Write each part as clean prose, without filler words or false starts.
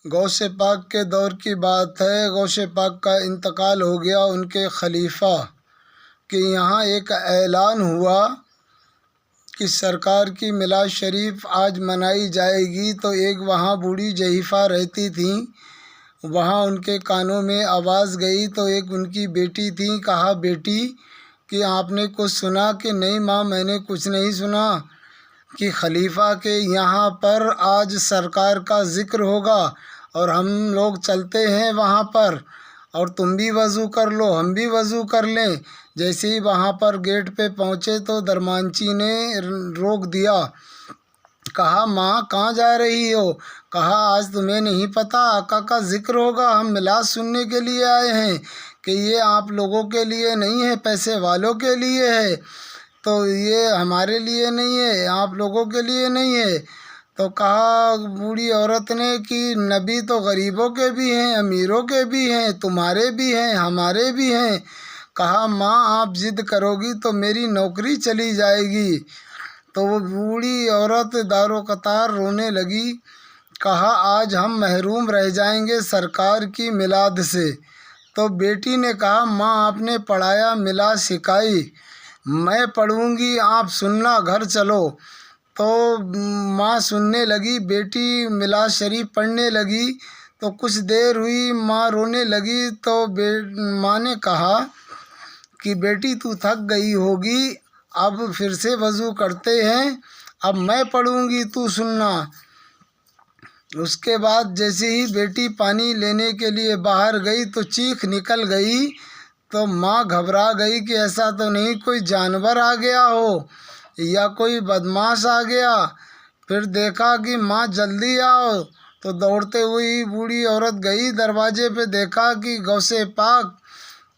غوث پاک کے دور کی بات ہے۔ غوث پاک کا انتقال ہو گیا، ان کے خلیفہ کہ یہاں ایک اعلان ہوا کہ سرکار کی میلاد شریف آج منائی جائے گی۔ تو ایک وہاں بوڑھی ضعیفہ رہتی تھیں، وہاں ان کے کانوں میں آواز گئی تو ایک ان کی بیٹی تھی، کہا بیٹی کہ آپ نے کچھ سنا؟ کہ نہیں ماں، میں نے کچھ نہیں سنا، کہ خلیفہ کے یہاں پر آج سرکار کا ذکر ہوگا اور ہم لوگ چلتے ہیں وہاں پر، اور تم بھی وضو کر لو، ہم بھی وضو کر لیں۔ جیسے ہی وہاں پر گیٹ پہ پہنچے تو درمانچی نے روک دیا، کہا ماں کہاں جا رہی ہو؟ کہا آج تمہیں نہیں پتہ آقا کا ذکر ہوگا، ہم میلاد سننے کے لیے آئے ہیں، کہ یہ آپ لوگوں کے لیے نہیں ہے، پیسے والوں کے لیے ہے، تو یہ ہمارے لیے نہیں ہے، آپ لوگوں کے لیے نہیں ہے۔ تو کہا بوڑھی عورت نے کہ نبی تو غریبوں کے بھی ہیں، امیروں کے بھی ہیں، تمہارے بھی ہیں، ہمارے بھی ہیں۔ کہا ماں آپ ضد کرو گی تو میری نوکری چلی جائے گی۔ تو وہ بوڑھی عورت دار و قطار رونے لگی، کہا آج ہم محروم رہ جائیں گے سرکار کی میلاد سے۔ تو بیٹی نے کہا ماں آپ نے پڑھایا، میلاد سکھائی، میں پڑھوں گی، آپ سننا، گھر چلو۔ تو ماں سننے لگی، بیٹی میلاد شریف پڑھنے لگی۔ تو کچھ دیر ہوئی، ماں رونے لگی، تو ماں نے کہا کہ بیٹی تو تھک گئی ہوگی، اب پھر سے وضو کرتے ہیں، اب میں پڑھوں گی، تو سننا۔ اس کے بعد جیسے ہی بیٹی پانی لینے کے لیے باہر گئی تو چیخ نکل گئی۔ تو ماں گھبرا گئی کہ ایسا تو نہیں کوئی جانور آ گیا ہو یا کوئی بدماش آ گیا۔ پھر دیکھا کہ ماں جلدی آؤ، تو دوڑتے ہوئی بوڑھی عورت گئی دروازے پہ، دیکھا کہ غوث پاک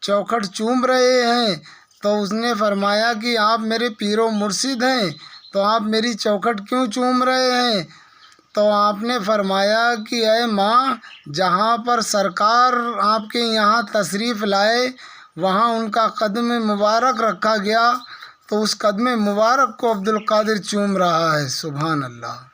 چوکھٹ چوم رہے ہیں۔ تو اس نے فرمایا کہ آپ میرے پیر و مرشد ہیں، تو آپ میری چوکھٹ کیوں چوم رہے ہیں؟ تو آپ نے فرمایا کہ اے ماں، جہاں پر سرکار آپ کے یہاں تشریف لائے وہاں ان کا قدم مبارک رکھا گیا، تو اس قدم مبارک کو عبدالقادر چوم رہا ہے۔ سبحان اللہ۔